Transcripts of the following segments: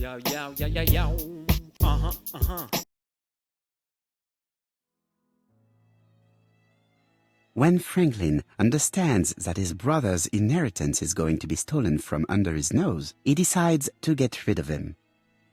Yo, yo, yo, yo, yo. Uh-huh. When Franklin understands that his brother's inheritance is going to be stolen from under his nose, he decides to get rid of him.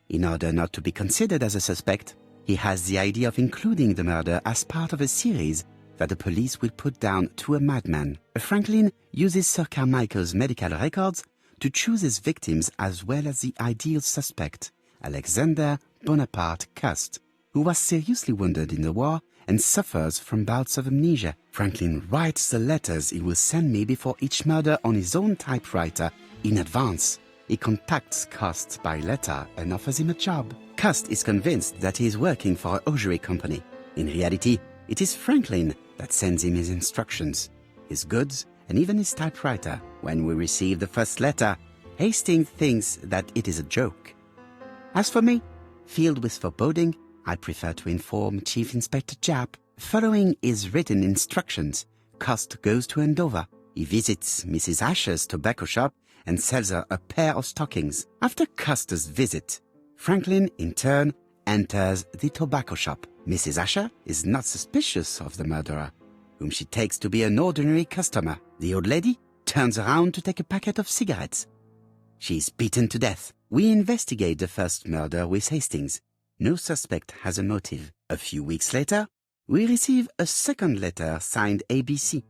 In order not to be considered as a suspect, he has the idea of including the murder as part of a series that the police will put down to a madman. Franklin uses Sir Carmichael's medical records to choose his victims as well as the ideal suspect, Alexander Bonaparte Cust, who was seriously wounded in the war and suffers from bouts of amnesia. Franklin writes the letters he will send me before each murder on his own typewriter in advance. He contacts Cust by letter and offers him a job. Cust is convinced that he is working for a hosiery company. In reality, it is Franklin that sends him his instructions, his goods, and even his typewriter. When we receive the first letter, Hastings thinks that it is a joke. As for me, filled with foreboding, I prefer to inform Chief Inspector Japp. Following his written instructions, Cust goes to Andover. He visits Mrs. Asher's tobacco shop and sells her a pair of stockings. After Cust's visit, Franklin, in turn, enters the tobacco shop. Mrs. Asher is not suspicious of the murderer, whom she takes to be an ordinary customer. The old lady turns around to take a packet of cigarettes. She is beaten to death. We investigate the first murder with Hastings. No suspect has a motive. A few weeks later, we receive a second letter signed ABC.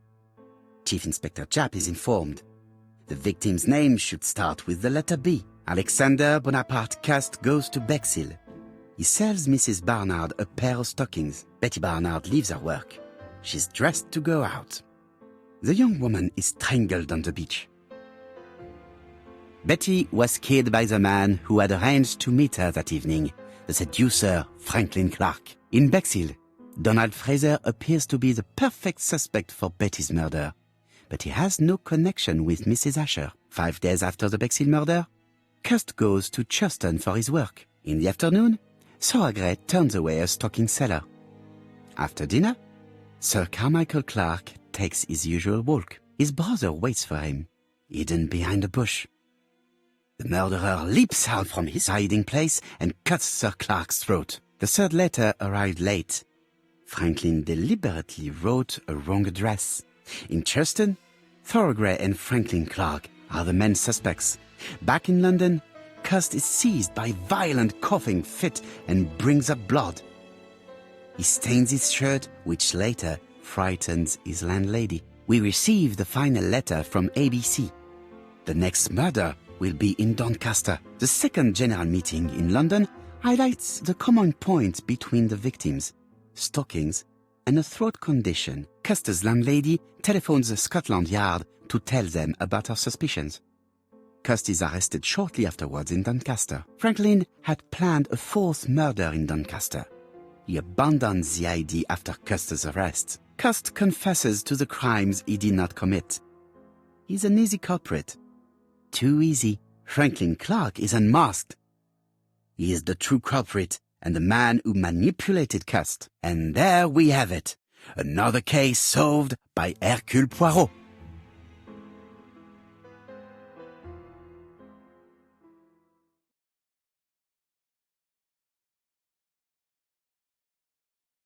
Chief Inspector Japp is informed. The victim's name should start with the letter B. Alexander Bonaparte Cust goes to Bexhill. He sells Mrs. Barnard a pair of stockings. Betty Barnard leaves her work. She's dressed to go out. The young woman is strangled on the beach. Betty was killed by the man who had arranged to meet her that evening, the seducer Franklin Clark. In Bexhill, Donald Fraser appears to be the perfect suspect for Betty's murder, but he has no connection with Mrs. Asher. 5 days after the Bexhill murder, Cust goes to Churston for his work. In the afternoon, Sauergret turns away a stocking seller. After dinner, Sir Carmichael Clark takes his usual walk. His brother waits for him, hidden behind a bush. The murderer leaps out from his hiding place and cuts Sir Clark's throat. The third letter arrived late. Franklin deliberately wrote a wrong address. In Churston, Thorogray and Franklin Clark are the main suspects. Back in London, Cust is seized by violent coughing fit and brings up blood. He stains his shirt, which later frightens his landlady. We receive the final letter from ABC. The next murder will be in Doncaster. The second general meeting in London highlights the common point between the victims, stockings, and a throat condition. Cust's landlady telephones Scotland Yard to tell them about her suspicions. Cust is arrested shortly afterwards in Doncaster. Franklin had planned a fourth murder in Doncaster. He abandons the idea after Cust's arrest. Cust confesses to the crimes he did not commit. He's an easy culprit. Too easy. Franklin Clark is unmasked. He is the true culprit and the man who manipulated Cust. And there we have it. Another case solved by Hercule Poirot.